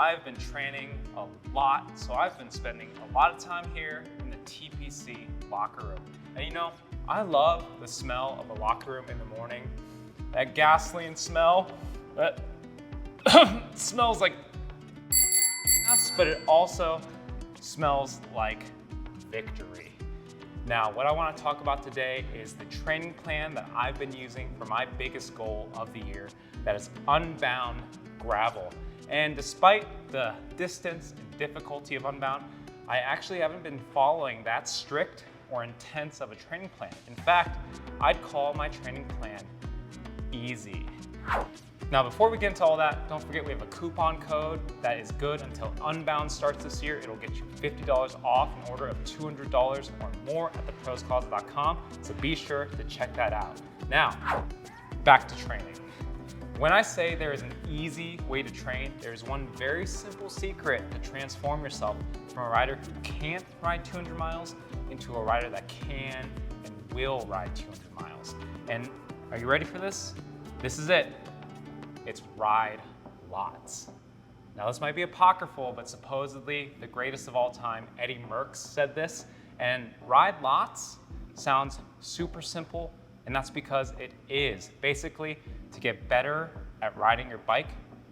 I've been training a lot, so I've been spending a lot of time here in the TPC locker room. And you know, I love the smell of a locker room in the morning. That gasoline smell, that smells like gas, but it also smells like victory. Now, what I want to talk about today is the training plan that I've been using for my biggest goal of the year, that is Unbound Gravel. And despite the distance and difficulty of Unbound, I actually haven't been following that strict or intense of a training plan. In fact, I'd call my training plan easy. Now, before we get into all that, don't forget we have a coupon code that is good until Unbound starts this year. It'll get you $50 off an order of $200 or more at theproscloset.com, so be sure to check that out. Now, back to training. When I say there is an easy way to train, there's one very simple secret to transform yourself from a rider who can't ride 200 miles into a rider that can and will ride 200 miles. And are you ready for this? This is it. It's ride lots. Now, this might be apocryphal, but supposedly the greatest of all time, Eddie Merckx, said this. And ride lots sounds super simple, and that's because it is. Basically, to get better at riding your bike,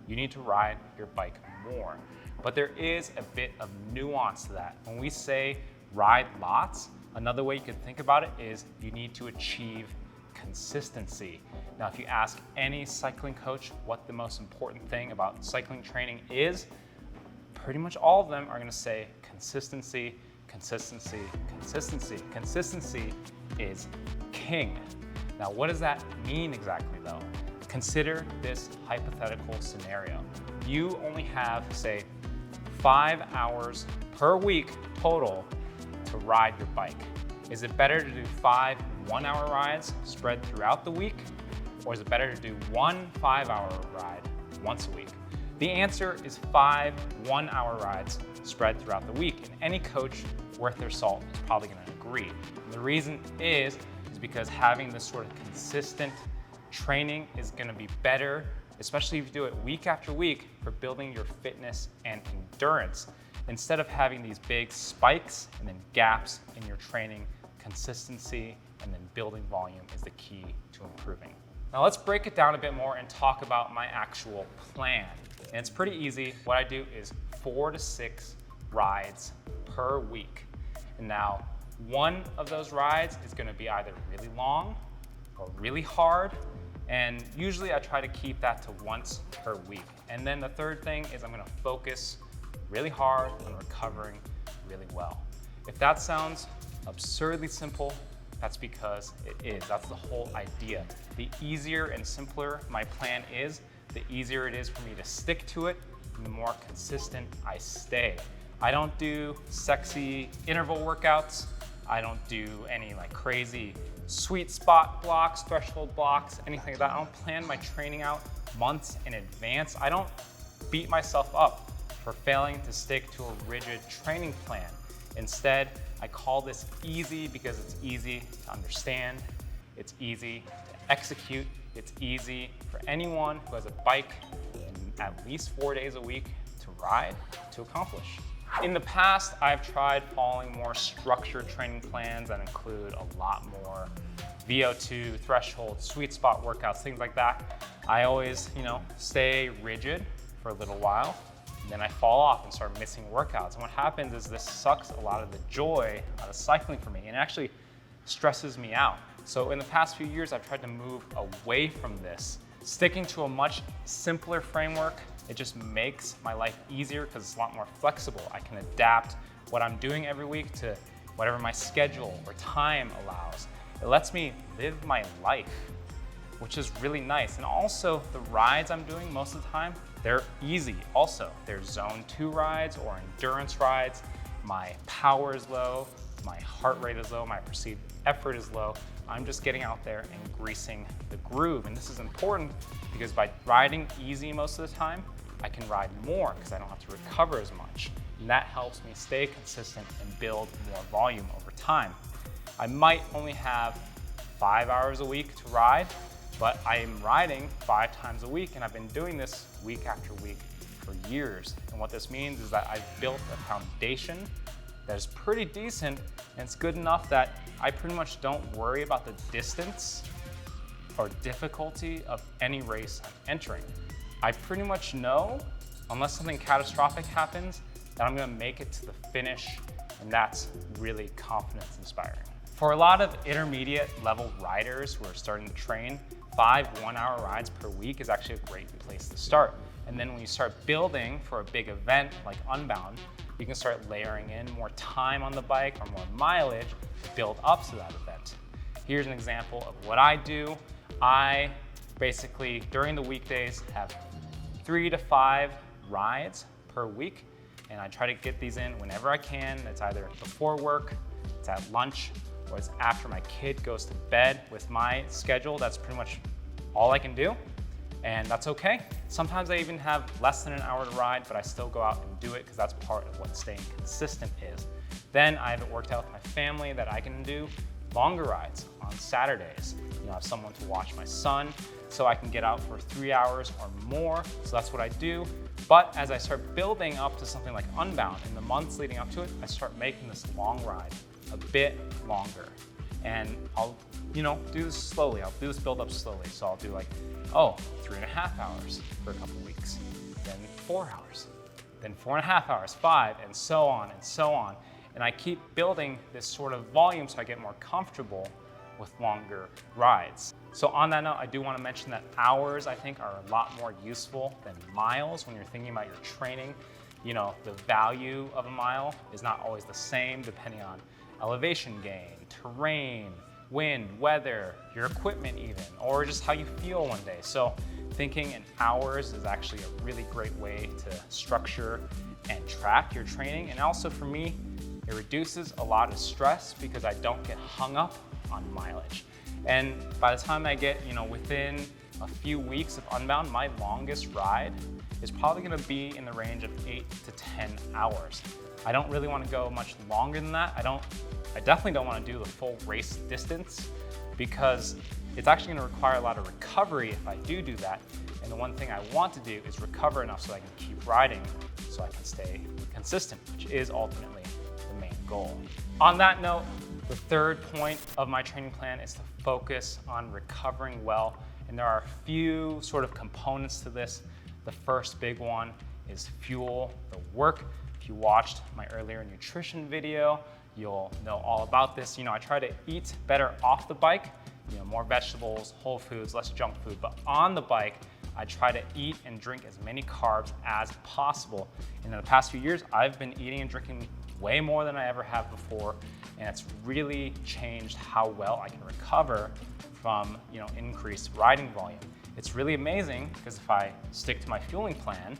you need to ride your bike more. But there is a bit of nuance to that. When we say ride lots, another way you could think about it is you need to achieve consistency. Now, if you ask any cycling coach what the most important thing about cycling training is, pretty much all of them are going to say consistency, consistency, consistency. Consistency is king. Now, what does that mean exactly though? Consider this hypothetical scenario. You only have, say, 5 hours per week total to ride your bike. Is it better to do 5 one-hour rides spread throughout the week? Or is it better to do 1 5-hour ride once a week? The answer is 5 one-hour rides spread throughout the week. And any coach worth their salt is probably gonna agree. And the reason is because having this sort of consistent training is gonna be better, especially if you do it week after week, for building your fitness and endurance. Instead of having these big spikes and then gaps in your training, consistency and then building volume is the key to improving. Now let's break it down a bit more and talk about my actual plan. And it's pretty easy. What I do is 4 to 6 rides per week. And now one of those rides is gonna be either really long or really hard. And usually I try to keep that to once per week. And then the third thing is I'm gonna focus really hard on recovering really well. If that sounds absurdly simple, that's because it is. That's the whole idea. The easier and simpler my plan is, the easier it is for me to stick to it, and the more consistent I stay. I don't do sexy interval workouts. I don't do any like crazy sweet spot blocks, threshold blocks, anything like that. I don't plan my training out months in advance. I don't beat myself up for failing to stick to a rigid training plan. Instead, I call this easy because it's easy to understand, it's easy to execute, it's easy for anyone who has a bike at least 4 days a week to ride to accomplish. In the past, I've tried following more structured training plans that include a lot more VO2, threshold, sweet spot workouts, things like that. I always, stay rigid for a little while. Then I fall off and start missing workouts. And what happens is this sucks a lot of the joy out of cycling for me, and it actually stresses me out. So in the past few years, I've tried to move away from this. Sticking to a much simpler framework, it just makes my life easier because it's a lot more flexible. I can adapt what I'm doing every week to whatever my schedule or time allows. It lets me live my life, which is really nice. And also the rides I'm doing most of the time, they're easy also. They're zone 2 rides or endurance rides. My power is low, my heart rate is low, my perceived effort is low. I'm just getting out there and greasing the groove. And this is important because by riding easy most of the time, I can ride more because I don't have to recover as much. And that helps me stay consistent and build more volume over time. I might only have 5 hours a week to ride, but I am riding 5 times a week, and I've been doing this week after week for for years. And what this means is that I've built a foundation that is pretty decent, and it's good enough that I pretty much don't worry about the distance or difficulty of any race I'm entering. I pretty much know, unless something catastrophic happens, that I'm gonna make it to the finish, and that's really confidence inspiring. For a lot of intermediate level riders who are starting to train, 5 one-hour rides per week is actually a great place to start. And then when you start building for a big event like Unbound, you can start layering in more time on the bike or more mileage to build up to that event. Here's an example of what I do. I basically, during the weekdays, have 3 to 5 rides per week, and I try to get these in whenever I can. It's either before work, it's at lunch, or it's after my kid goes to bed. With my schedule, that's pretty much all I can do, and that's okay. Sometimes I even have less than an hour to ride, but I still go out and do it because that's part of what staying consistent is. Then I have it worked out with my family that I can do longer rides on Saturdays. You know, I have someone to watch my son, so I can get out for 3 hours or more. So that's what I do. But as I start building up to something like Unbound, in the months leading up to it, I start making this long ride a bit longer. And I'll, do this slowly. I'll do this build up slowly. So I'll do like, 3.5 hours for a couple weeks, then 4 hours, then 4.5 hours, 5, and so on and so on. And I keep building this sort of volume so I get more comfortable with longer rides. So on that note, I do want to mention that hours, I think, are a lot more useful than miles when you're thinking about your training. The value of a mile is not always the same depending on elevation gain, terrain, wind, weather, your equipment even, or just how you feel one day. So thinking in hours is actually a really great way to structure and track your training. And also for me, it reduces a lot of stress because I don't get hung up on mileage. And by the time I get, within a few weeks of Unbound, my longest ride is probably gonna be in the range of 8 to 10 hours. I don't really wanna go much longer than that. I definitely don't wanna do the full race distance because it's actually gonna require a lot of recovery if I do that. And the one thing I want to do is recover enough so I can keep riding so I can stay consistent, which is ultimately the main goal. On that note, the third point of my training plan is to focus on recovering well. And there are a few sort of components to this. The first big one is fuel the work. If you watched my earlier nutrition video, you'll know all about this. I try to eat better off the bike, more vegetables, whole foods, less junk food. But on the bike, I try to eat and drink as many carbs as possible. And in the past few years, I've been eating and drinking way more than I ever have before. And it's really changed how well I can recover from increased riding volume. It's really amazing because if I stick to my fueling plan,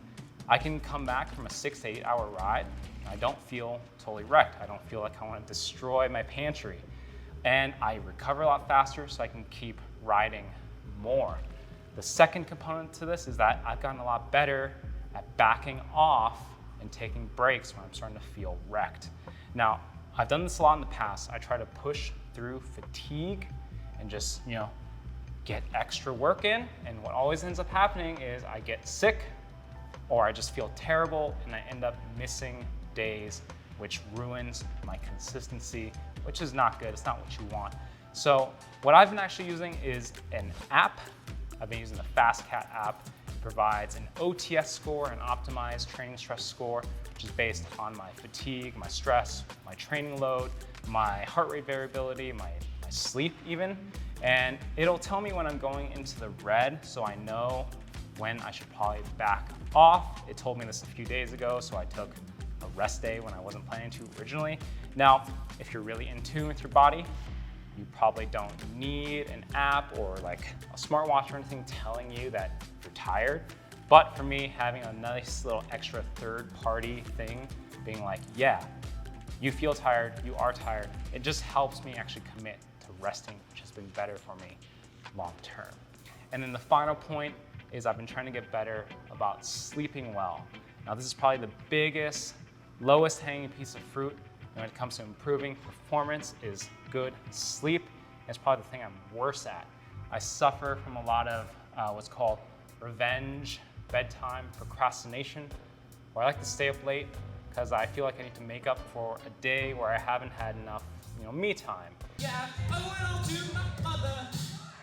I can come back from a 6 to 8 hour ride and I don't feel totally wrecked. I don't feel like I want to destroy my pantry. And I recover a lot faster so I can keep riding more. The second component to this is that I've gotten a lot better at backing off and taking breaks when I'm starting to feel wrecked. Now, I've done this a lot in the past. I try to push through fatigue and just, get extra work in. And what always ends up happening is I get sick or I just feel terrible and I end up missing days, which ruins my consistency, which is not good. It's not what you want. So what I've been actually using is an app. I've been using the FastCat app. It provides an OTS score, an optimized training stress score, which is based on my fatigue, my stress, my training load, my heart rate variability, my sleep even. And it'll tell me when I'm going into the red, so I know when I should probably back off. It told me this a few days ago, so I took a rest day when I wasn't planning to originally. Now, if you're really in tune with your body, you probably don't need an app or like a smartwatch or anything telling you that you're tired. But for me, having a nice little extra third-party thing, being like, yeah, you feel tired, you are tired, it just helps me actually commit to resting, which has been better for me long term. And then the final point is I've been trying to get better about sleeping well. Now this is probably the biggest, lowest hanging piece of fruit when it comes to improving performance is good sleep. It's probably the thing I'm worse at. I suffer from a lot of what's called revenge bedtime procrastination, or I like to stay up late because I feel like I need to make up for a day where I haven't had enough, me time. Yeah, I went home to my mother,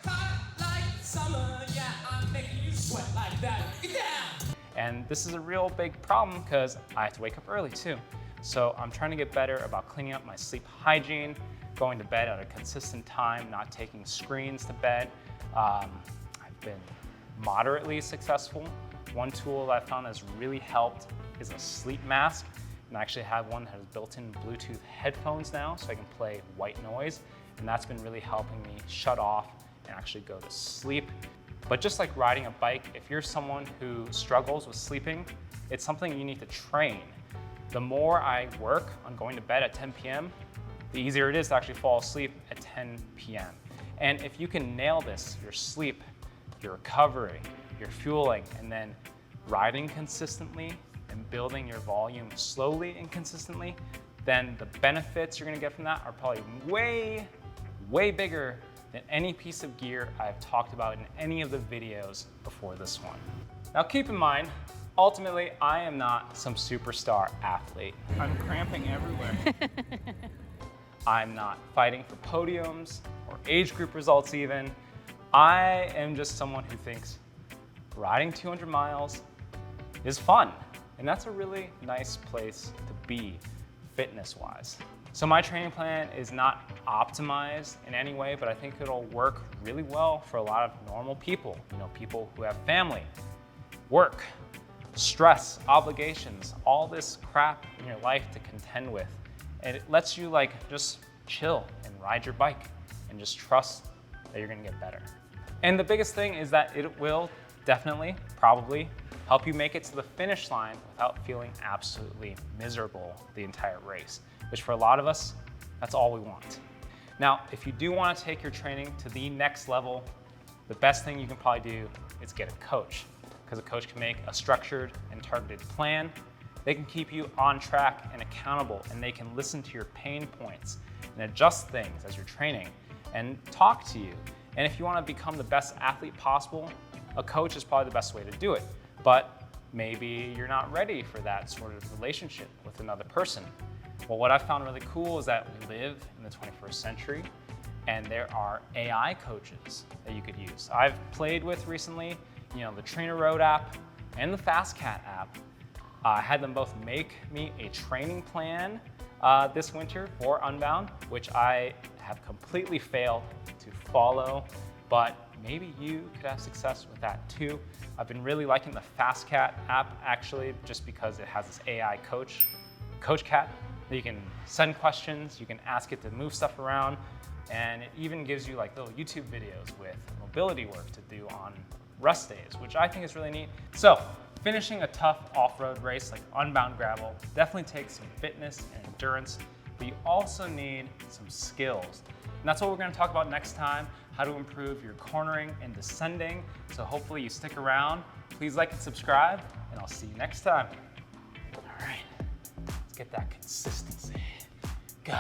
hot like summer. Yeah, I'm making you sweat like that. Get down! And this is a real big problem because I have to wake up early too. So I'm trying to get better about cleaning up my sleep hygiene, going to bed at a consistent time, not taking screens to bed. I've been moderately successful. One tool that I found has really helped is a sleep mask. And I actually have one that has built-in Bluetooth headphones now, so I can play white noise. And that's been really helping me shut off and actually go to sleep. But just like riding a bike, if you're someone who struggles with sleeping, it's something you need to train. The more I work on going to bed at 10 p.m., the easier it is to actually fall asleep at 10 p.m. And if you can nail this, your sleep, your recovery, your fueling, and then riding consistently and building your volume slowly and consistently, then the benefits you're gonna get from that are probably way, way bigger than any piece of gear I've talked about in any of the videos before this one. Now keep in mind, ultimately, I am not some superstar athlete. I'm cramping everywhere. I'm not fighting for podiums or age group results even. I am just someone who thinks riding 200 miles is fun. And that's a really nice place to be fitness-wise. So my training plan is not optimized in any way, but I think it'll work really well for a lot of normal people. People who have family, work, stress, obligations, all this crap in your life to contend with. And it lets you just chill and ride your bike and just trust that you're gonna get better. And the biggest thing is that it will definitely, probably, help you make it to the finish line without feeling absolutely miserable the entire race, which for a lot of us, that's all we want. Now, if you do want to take your training to the next level, the best thing you can probably do is get a coach, because a coach can make a structured and targeted plan. They can keep you on track and accountable, and they can listen to your pain points and adjust things as you're training and talk to you. And if you want to become the best athlete possible, a coach is probably the best way to do it. But maybe you're not ready for that sort of relationship with another person. Well, what I found really cool is that we live in the 21st century and there are AI coaches that you could use. I've played with recently, the Trainer Road app and the FastCat app. I had them both make me a training plan this winter for Unbound, which I have completely failed to follow, but maybe you could have success with that too. I've been really liking the FastCat app actually, just because it has this AI coach cat that you can send questions, you can ask it to move stuff around, and it even gives you little YouTube videos with mobility work to do on rest days, which I think is really neat. So finishing a tough off-road race like Unbound Gravel definitely takes some fitness and endurance, but you also need some skills. And that's what we're going to talk about next time, how to improve your cornering and descending. So hopefully you stick around. Please like and subscribe, and I'll see you next time. All right, let's get that consistency. Good.